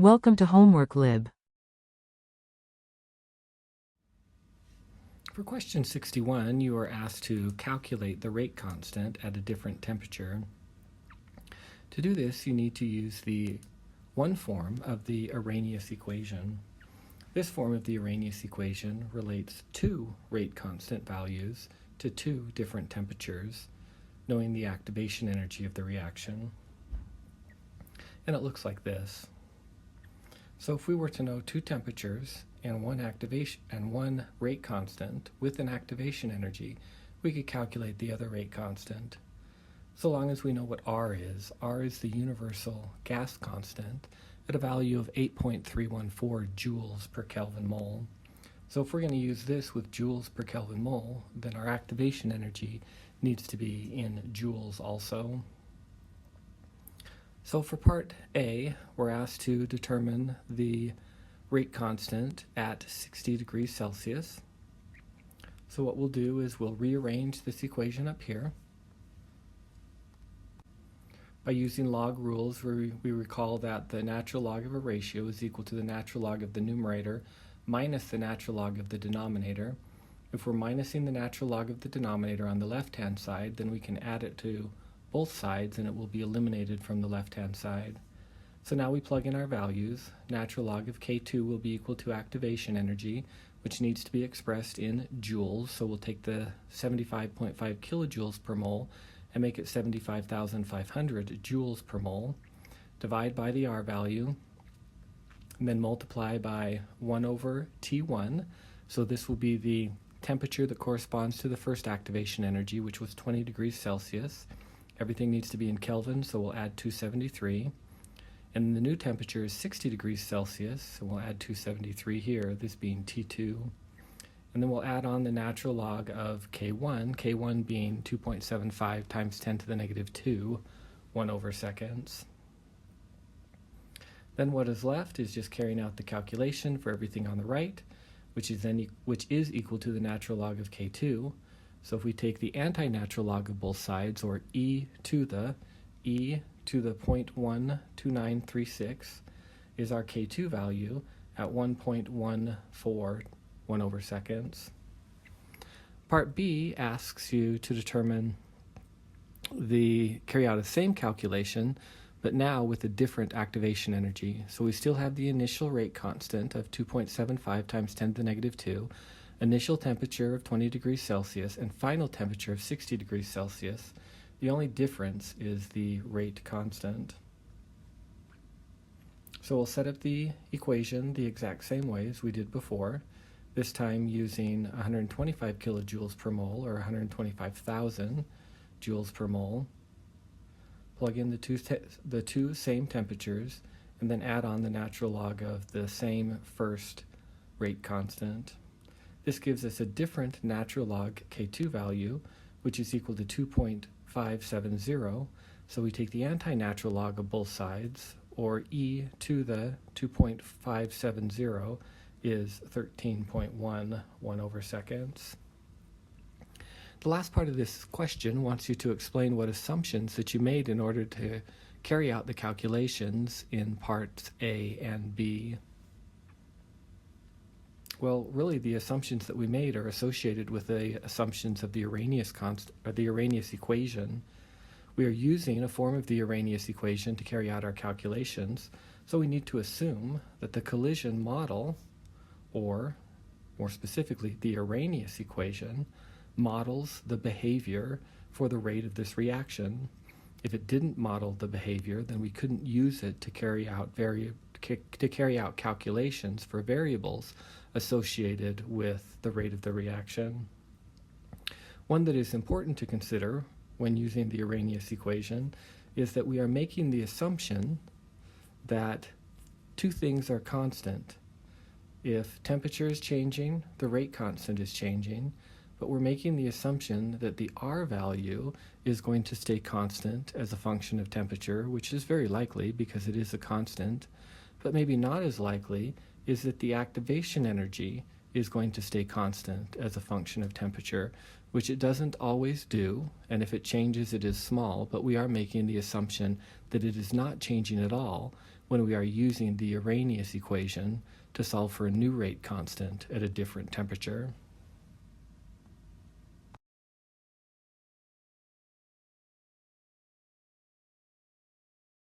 Welcome to Homework Lib. For question 61, you are asked to calculate the rate constant at a different temperature. To do this, you need to use the one form of the Arrhenius equation. This form of the Arrhenius equation relates two rate constant values to two different temperatures, knowing the activation energy of the reaction. And it looks like this. So if we were to know two temperatures and one rate constant with an activation energy, we could calculate the other rate constant. So long as we know what R is the universal gas constant at a value of 8.314 joules per Kelvin mole. So if we're going to use this with joules per Kelvin mole, then our activation energy needs to be in joules also. So for part A, we're asked to determine the rate constant at 60 degrees Celsius. So what we'll do is we'll rearrange this equation up here. By using log rules, we recall that the natural log of a ratio is equal to the natural log of the numerator minus the natural log of the denominator. If we're minusing the natural log of the denominator on the left-hand side, then we can add it to both sides and it will be eliminated from the left-hand side. So now we plug in our values. Natural log of K2 will be equal to activation energy, which needs to be expressed in joules. So we'll take the 75.5 kilojoules per mole and make it 75,500 joules per mole. Divide by the R value, and then multiply by 1 over T1. So this will be the temperature that corresponds to the first activation energy, which was 20 degrees Celsius. Everything needs to be in Kelvin, so we'll add 273. And the new temperature is 60 degrees Celsius, so we'll add 273 here, this being T2. And then we'll add on the natural log of K1 being 2.75 times 10 to the negative 2, 1 over seconds. Then what is left is just carrying out the calculation for everything on the right, which is equal to the natural log of K2. So if we take the anti-natural log of both sides, or e to the 0.12936 is our K2 value at 1.14 1 over seconds. Part B asks you to carry out the same calculation, but now with a different activation energy. So we still have the initial rate constant of 2.75 times 10 to the negative 2, initial temperature of 20 degrees Celsius, and final temperature of 60 degrees Celsius. The only difference is the rate constant. So we'll set up the equation the exact same way as we did before, this time using 125 kilojoules per mole, or 125,000 joules per mole. Plug in the two same temperatures, and then add on the natural log of the same first rate constant. This gives us a different natural log K2 value, which is equal to 2.570. So we take the anti-natural log of both sides, or e to the 2.570 is 13.1 1 over seconds. The last part of this question wants you to explain what assumptions that you made in order to carry out the calculations in parts A and B. Well, really the assumptions that we made are associated with the assumptions of the Arrhenius equation. We are using a form of the Arrhenius equation to carry out our calculations, so we need to assume that the collision model, or more specifically the Arrhenius equation, models the behavior for the rate of this reaction. If it didn't model the behavior, then we couldn't use it to carry out calculations for variables associated with the rate of the reaction. One that is important to consider when using the Arrhenius equation is that we are making the assumption that two things are constant. If temperature is changing, the rate constant is changing, but we're making the assumption that the R value is going to stay constant as a function of temperature, which is very likely because it is a constant, but maybe not as likely is that the activation energy is going to stay constant as a function of temperature, which it doesn't always do, and if it changes it is small, but we are making the assumption that it is not changing at all, when we are using the Arrhenius equation to solve for a new rate constant at a different temperature.